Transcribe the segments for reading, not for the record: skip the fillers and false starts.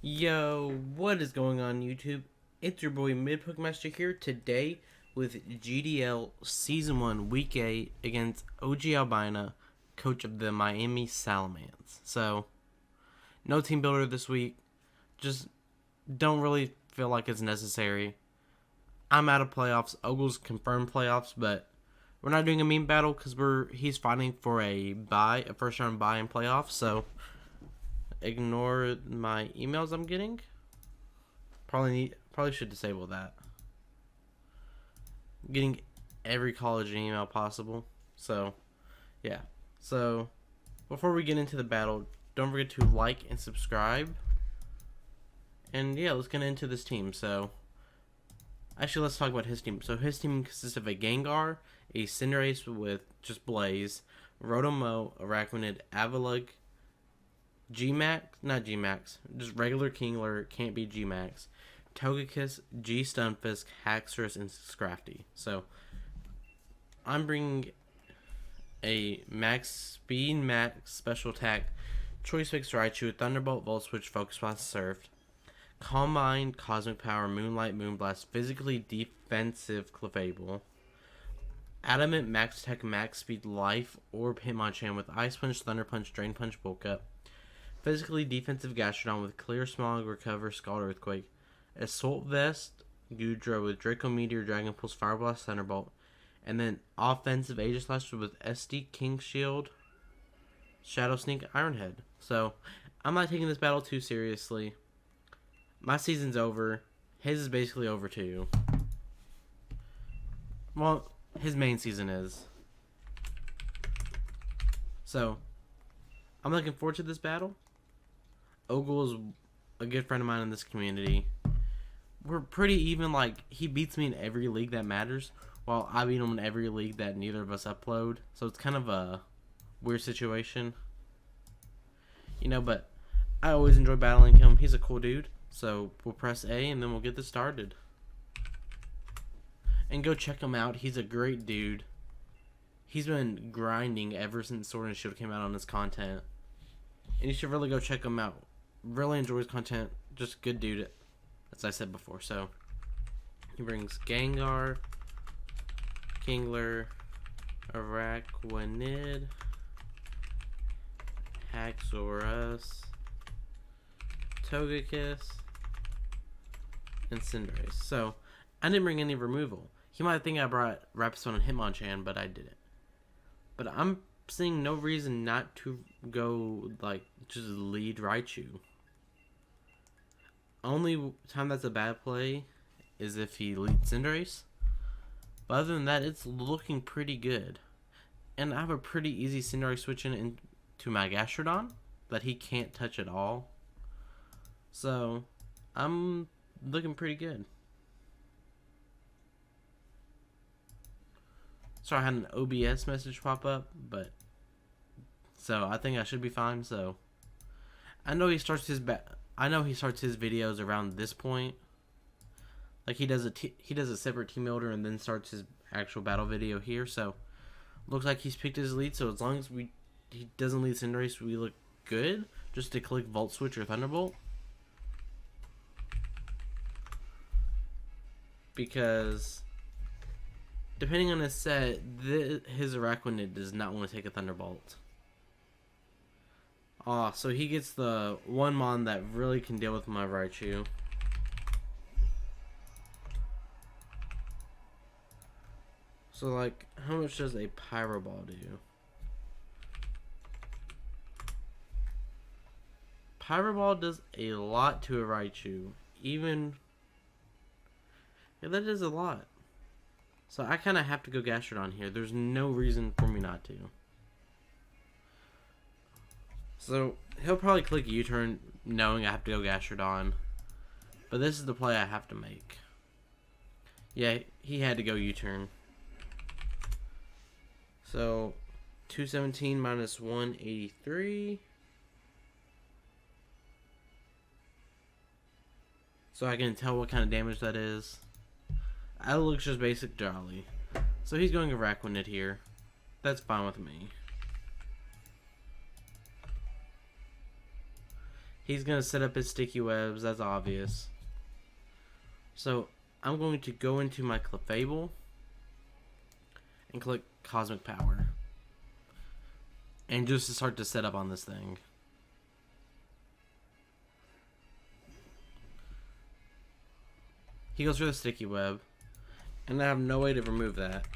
Yo, what is going on YouTube? It's your boy Master here today with GDL Season 1 Week 8 against Ogalbina, coach of the Miami Mence. So, no team builder this week. Just don't really feel like it's necessary. I'm out of playoffs. Ogle's confirmed playoffs, but we're not doing a meme battle because he's fighting for a first round bye in playoffs. So, ignore my emails I'm getting. Probably should disable that. I'm getting every college email possible. So, yeah. So, before we get into the battle, don't forget to like and subscribe. And yeah, let's get into this team. So, actually, let's talk about his team. So, his team consists of a Gengar, a Cinderace with just Blaze, Rotomo, Araquanid, Avalugg, not G-Max, just regular Kingler, can't be G-Max, Togekiss, G-Stunfisk, Haxorus, and Scrafty. So, I'm bringing a max speed, max special attack, Choice Fix Raichu, Thunderbolt, Volt Switch, Focus Blast, Surfed, Calm Mind, Cosmic Power, Moonlight, Moonblast, Physically Defensive Clefable, Adamant, Max Tech, Max Speed, Life, or Hitmonchan with Ice Punch, Thunder Punch, Drain Punch, Bulk Up, Physically Defensive Gastrodon with Clear Smog, Recover, Scald Earthquake, Assault Vest, Goodra with Draco Meteor, Dragon Pulse, Fire Blast, Thunderbolt, and then Offensive Aegislash with SD, King Shield, Shadow Sneak, Iron Head. So, I'm not taking this battle too seriously. My season's over. His is basically over too. Well, his main season is. So, I'm looking forward to this battle. Ogle is a good friend of mine in this community. We're pretty even. Like, he beats me in every league that matters, while I beat him in every league that neither of us upload. So it's kind of a weird situation, but I always enjoy battling him. He's a cool dude. So we'll press A and then we'll get this started. And go check him out. He's a great dude. He's been grinding ever since Sword and Shield came out on his content. And you should really go check him out. Really enjoy his content. Just good dude, as I said before. So, he brings Gengar, Kingler, Araquanid, Haxorus, Togekiss, and Cinderace. So, I didn't bring any removal. He might think I brought Rapsone and Hitmonchan, but I didn't. But I'm seeing no reason not to go, just lead Raichu. Only time that's a bad play is if he leads Cinderace. But other than that, it's looking pretty good. And I have a pretty easy Cinderace switching into my Gastrodon that he can't touch at all. So, I'm looking pretty good. Sorry, I had an OBS message pop up, but so I think I should be fine. So I know he starts his videos around this point. Like he does a separate team builder and then starts his actual battle video here. So looks like he's picked his lead. So as long as he doesn't lead Cinderace, we look good. Just to click Volt Switch or Thunderbolt. Because depending on his set, his Araquanid does not want to take a Thunderbolt. So he gets the one Mon that really can deal with my Raichu. So, how much does a Pyro Ball do? Pyro Ball does a lot to a Raichu. Yeah, that is a lot. So I kind of have to go Gastrodon here. There's no reason for me not to. So he'll probably click U-turn knowing I have to go Gastrodon. But this is the play I have to make. Yeah, he had to go U-turn. So 217 minus 183. So I can tell what kind of damage that is. That looks just basic Jolly. So he's going Araquanid here. That's fine with me. He's going to set up his sticky webs. That's obvious. So I'm going to go into my Clefable and click Cosmic Power. And just to start to set up on this thing. He goes for the sticky web. And I have no way to remove that.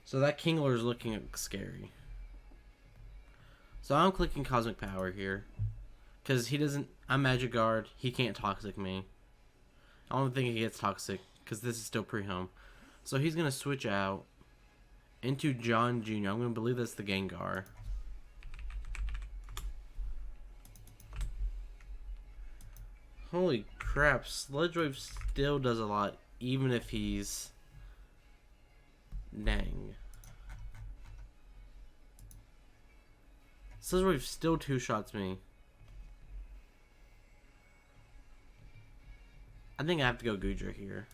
So that Kingler is looking scary. So I'm clicking Cosmic Power here. Because he doesn't... I'm Magic Guard. He can't Toxic me. I don't think he gets Toxic. Because this is still pre-home. So he's going to switch out into John Jr. I'm going to believe that's the Gengar. Holy crap. Sludge Wave still does a lot. Even if he's... Dang. Sludge Wave still two-shots me. I think I have to go Goodra here.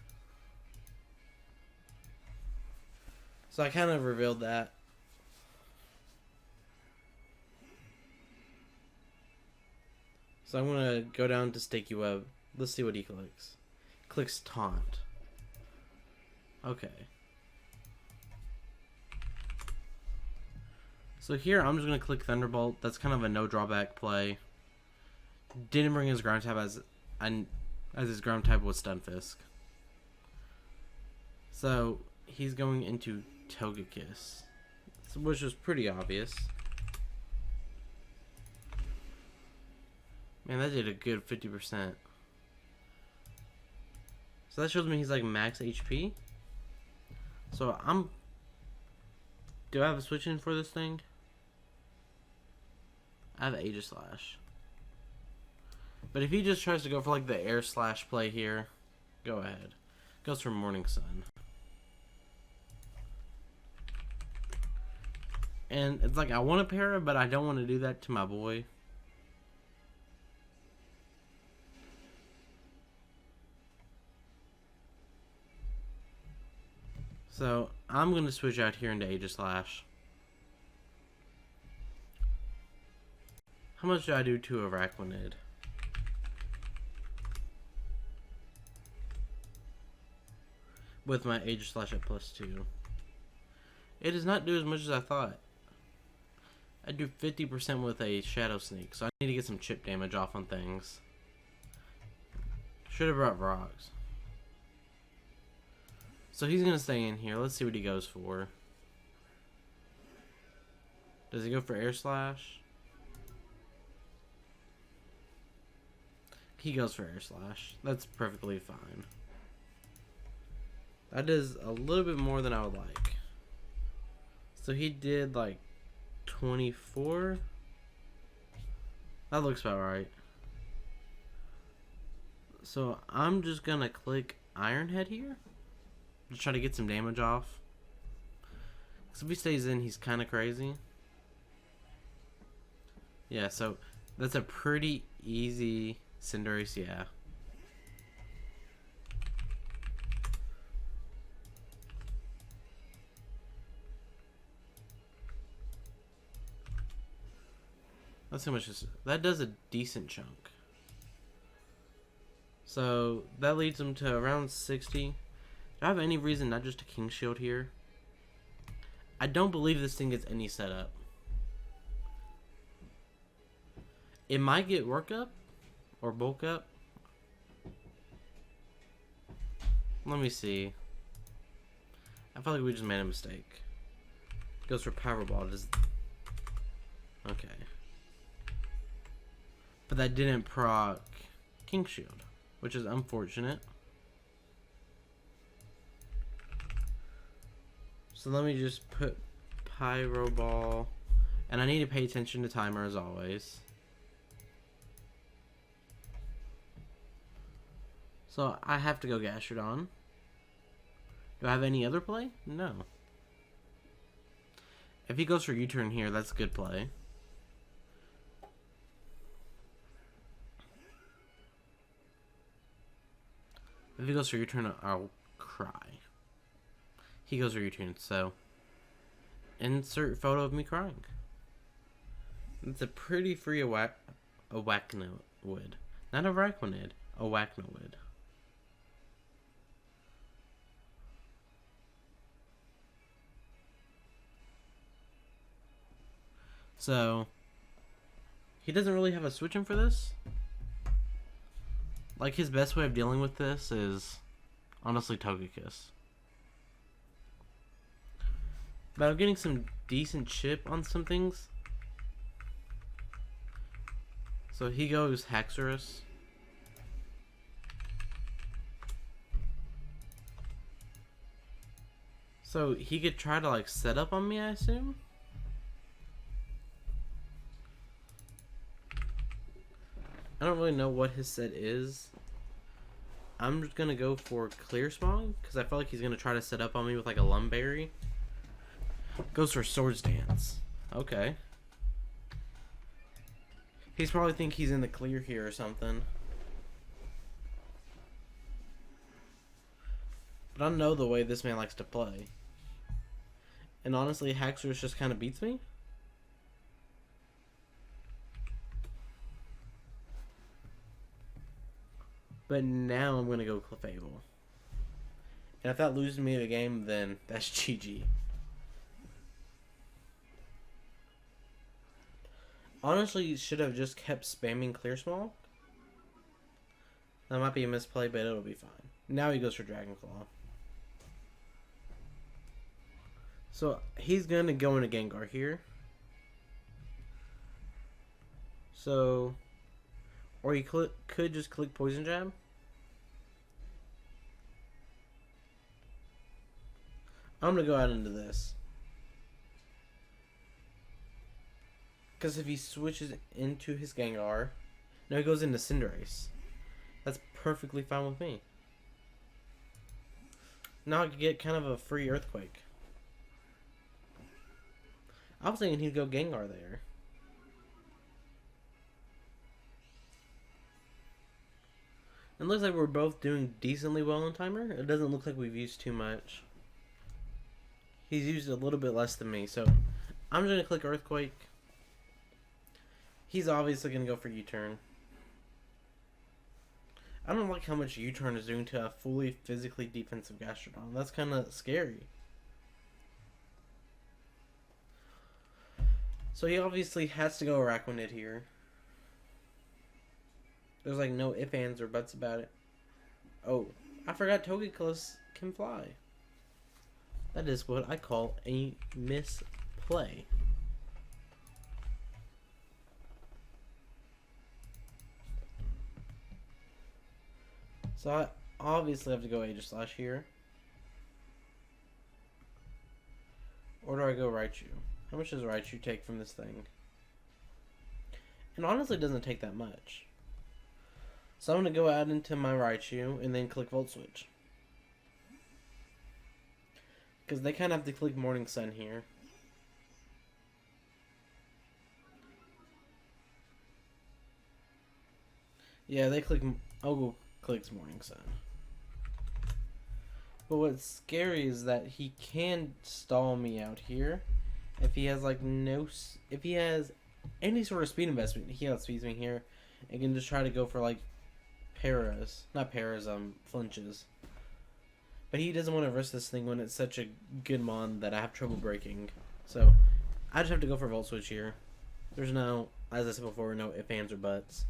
So I kind of revealed that. So I'm going to go down to Sticky Web. Let's see what he clicks. Clicks Taunt. Okay. So here I'm just going to click Thunderbolt. That's kind of a no drawback play. Didn't bring his ground type as his ground type was Stunfisk. So he's going into Togekiss, which is pretty obvious. Man, that did a good 50%. So that shows me he's like max HP. So do I have a switch in for this thing? I have Aegislash. But if he just tries to go for like the Air Slash play here, go ahead. Goes for Morning Sun. And it's like I want to para, but I don't want to do that to my boy. So I'm going to switch out here into Aegislash. How much do I do to Araquanid? With my Aegislash at +2. It does not do as much as I thought. I do 50% with a Shadow Sneak, so I need to get some chip damage off on things. Should have brought rocks. So he's going to stay in here. Let's see what he goes for. Does he go for Air Slash? He goes for Air Slash. That's perfectly fine. That is a little bit more than I would like. So he did like 24. That looks about right. So I'm just going to click Iron Head here. Just try to get some damage off. Because if he stays in, he's kind of crazy. Yeah, so that's a pretty easy Cinderace, yeah. Let's see how much this... That does a decent chunk. So that leads him to around 60. Do I have any reason not just to King Shield here? I don't believe this thing gets any setup. It might get Work Up or Bulk Up. Let me see. I feel like we just made a mistake. Goes for Powerball. Okay. But that didn't proc King Shield, which is unfortunate. So let me just put Pyro Ball. And I need to pay attention to timer as always. So I have to go Gastrodon. Do I have any other play? No. If he goes for U-turn here, that's a good play. If he goes for U-turn, I'll cry. He goes for U-turn, so insert photo of me crying. It's a pretty free a whack note. Not Arachnid, Arachnoid. So, he doesn't really have a switch-in for this. Like, his best way of dealing with this is, honestly, Togekiss. But I'm getting some decent chip on some things. So he goes Haxorus. So he could try to like set up on me, I assume. I don't really know what his set is. I'm just gonna go for Clear Smog because I feel like he's gonna try to set up on me with like a Lumberry. Goes for Swords Dance. Okay. He's probably think he's in the clear here or something. But I know the way this man likes to play. And honestly, Haxorus just kind of beats me. But now I'm going to go Clefable. And if that loses me the game, then that's GG. Honestly, you should have just kept spamming Clear Small. That might be a misplay, but it'll be fine. Now he goes for Dragon Claw. So he's going to go into Gengar here. So, or he could just click Poison Jab. I'm going to go out into this. Because if he switches into his Gengar, now he goes into Cinderace. That's perfectly fine with me. Now I could get kind of a free Earthquake. I was thinking he'd go Gengar there. It looks like we're both doing decently well on timer. It doesn't look like we've used too much. He's used a little bit less than me, so I'm just going to click Earthquake. He's obviously going to go for U-turn. I don't like how much U-turn is doing to a fully physically defensive Gastrodon. That's kind of scary. So he obviously has to go Arachnid here. There's like no ifs, ands, or buts about it. Oh, I forgot Togekiss can fly. That is what I call a misplay. So I obviously have to go Aegislash here. Or do I go Raichu? How much does Raichu take from this thing? And honestly, it doesn't take that much. So I'm going to go out into my Raichu and then click Volt Switch. Because they kind of have to click Morning Sun here. Yeah, they click... Ogle clicks Morning Sun. But what's scary is that he can stall me out here. If he has like if he has any sort of speed investment, he outspeeds me here. And can just try to go for like flinches. But he doesn't want to risk this thing when it's such a good mon that I have trouble breaking. So I just have to go for Volt Switch here. There's no, as I said before, no ifs, ands, or buts.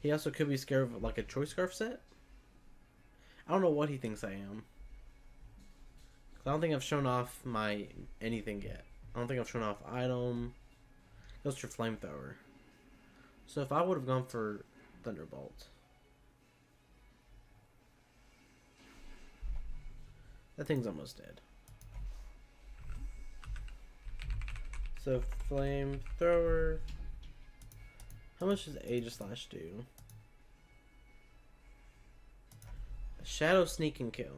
He also could be scared of like a Choice Scarf set. I don't know what he thinks I am. I don't think I've shown off my anything yet. I don't think I've shown off item. Goes for Flamethrower. So if I would have gone for Thunderbolt. That thing's almost dead. So Flamethrower. How much does Aegislash do? Shadow Sneak and Kill.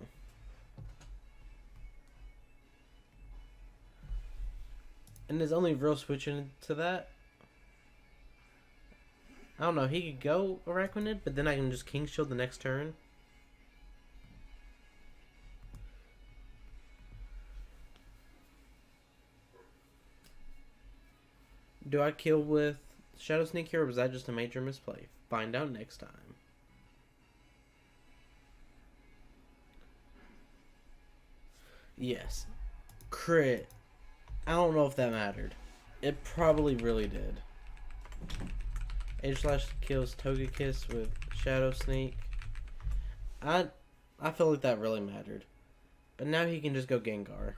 And there's only real switching to that. I don't know, he could go Arachnid, but then I can just King Shield the next turn. Do I kill with Shadow Sneak here, or was that just a major misplay? Find out next time. Yes. Crit. I don't know if that mattered. It probably really did. H-Slash kills Togekiss with Shadow Sneak. I feel like that really mattered. But now he can just go Gengar.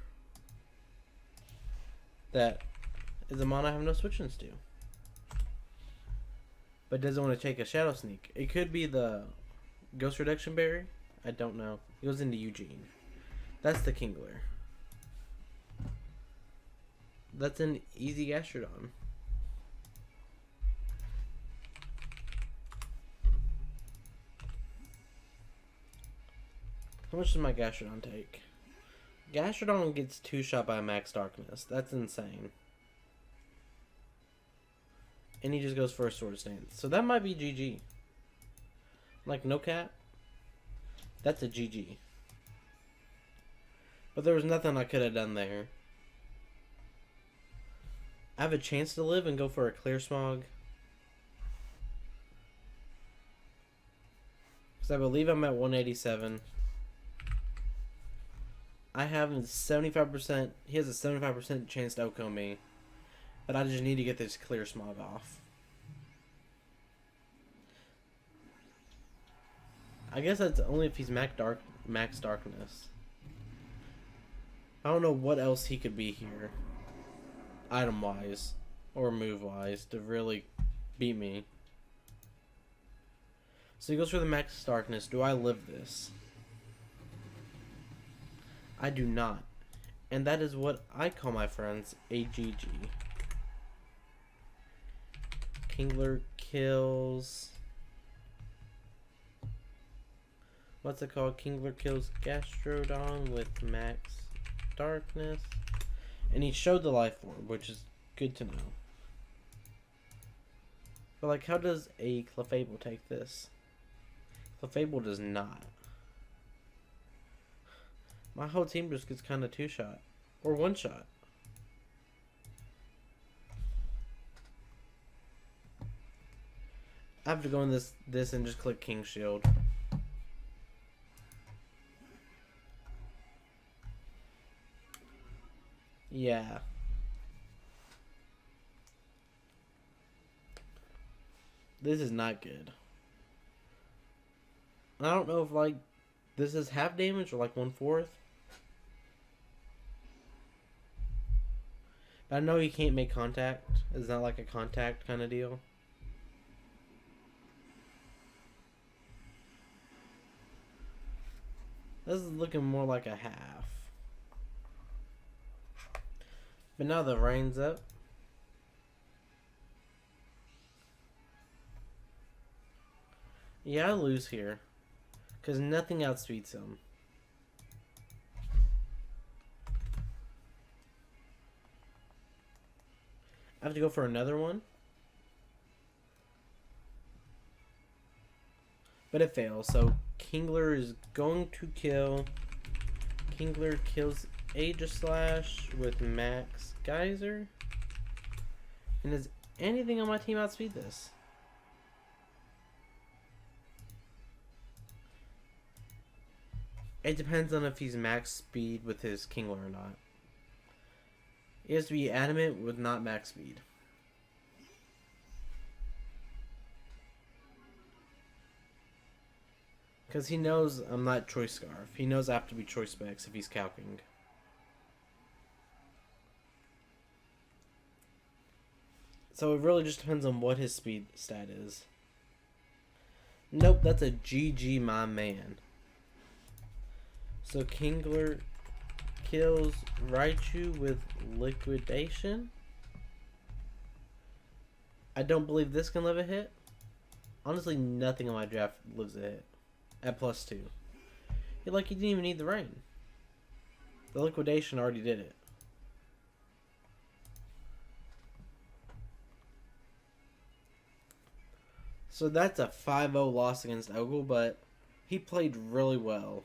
That is a mon I have no switch-ins to. But doesn't want to take a Shadow Sneak. It could be the Ghost Reduction Berry. I don't know. It goes into Eugene. That's the Kingler. That's an easy Gastrodon. How much does my Gastrodon take? Gastrodon gets 2-shot by Max Darkness. That's insane. And he just goes for a Sword Stance. So that might be GG. Like, no cap. That's a GG. But there was nothing I could have done there. I have a chance to live and go for a Clear Smog. Because I believe I'm at 187. I have a 75%. He has a 75% chance to outkill me. But I just need to get this Clear Smog off. I guess that's only if he's Max Darkness. I don't know what else he could be here. Item-wise. Or move-wise. To really beat me. So he goes for the Max Darkness. Do I live this? I do not. And that is what I call, my friends, a GG. Kingler kills... What's it called? Kingler kills Gastrodon with Max Darkness. And he showed the Life Orb, which is good to know. But, like, how does a Clefable take this? Clefable does not. My whole team just gets kind of 2-shot. Or 1-shot. I have to go in this and just click King Shield. Yeah. This is not good. I don't know if, like, this is half damage or, like, 1/4. But I know he can't make contact. It's not like a contact kind of deal. This is looking more like a half. But now the rain's up. Yeah, I lose here. Because nothing outspeeds him. I have to go for another one. But it fails. So Kingler is going to kill. Kingler kills Aegislash with Max Geyser. And does anything on my team outspeed this? It depends on if he's max speed with his Kingler or not. He has to be adamant with not max speed. Because he knows I'm not Choice Scarf. He knows I have to be Choice Specs if he's calcing. So it really just depends on what his speed stat is. Nope, that's a GG, my man. So Kingler kills Raichu with Liquidation. I don't believe this can live a hit. Honestly, nothing on my draft lives a hit. At +2. Like, he didn't even need the rain. The Liquidation already did it. So that's a 5-0 loss against Ogle, but he played really well.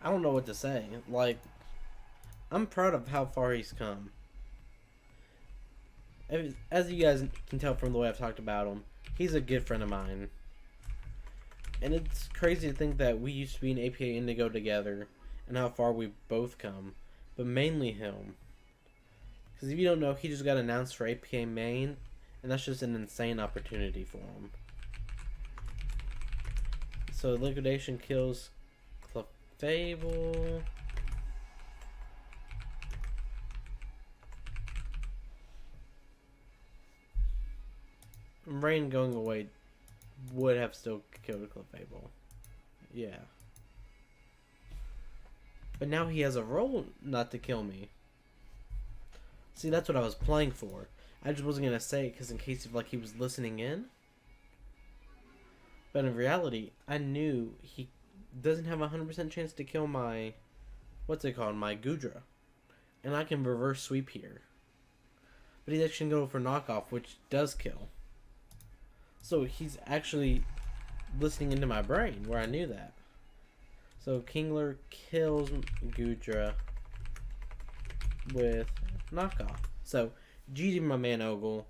I don't know what to say. Like, I'm proud of how far he's come. As you guys can tell from the way I've talked about him, he's a good friend of mine. And it's crazy to think that we used to be in APA Indigo together and how far we've both come. But mainly him. Because if you don't know, he just got announced for APA Main, and that's just an insane opportunity for him. So Liquidation kills Clefable. Rain going away would have still killed Clefable. Yeah. But now he has a role not to kill me. See, that's what I was playing for. I just wasn't going to say it because in case of, like, he was listening in. But in reality, I knew he doesn't have a 100% chance to kill my... What's it called? My Gudra. And I can reverse sweep here. But he's actually going to go for knockoff, which does kill. So he's actually listening into my brain, where I knew that. So Kingler kills Gudra with knockoff. So GG my man Ogle.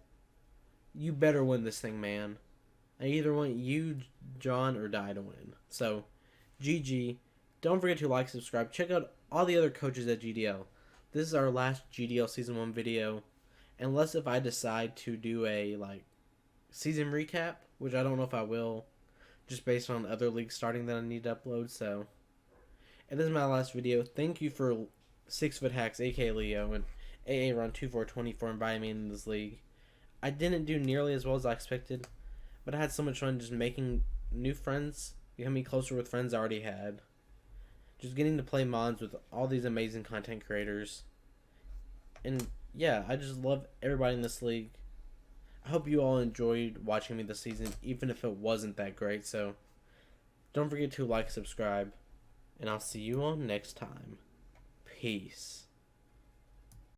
You better win this thing, man. I either want you, John, or die to win. So GG. Don't forget to like, subscribe. Check out all the other coaches at GDL. This is our last GDL Season 1 video. Unless if I decide to do a season recap, which I don't know if I will, just based on other leagues starting that I need to upload. So, and this is my last video. Thank you for 6-Foot Hacks, aka Leo, and AA Run 2424 inviting me in this league. I didn't do nearly as well as I expected, but I had so much fun just making new friends, becoming closer with friends I already had. Just getting to play mods with all these amazing content creators. And yeah, I just love everybody in this league. I hope you all enjoyed watching me this season, even if it wasn't that great. So, don't forget to like, subscribe, and I'll see you all next time. Peace.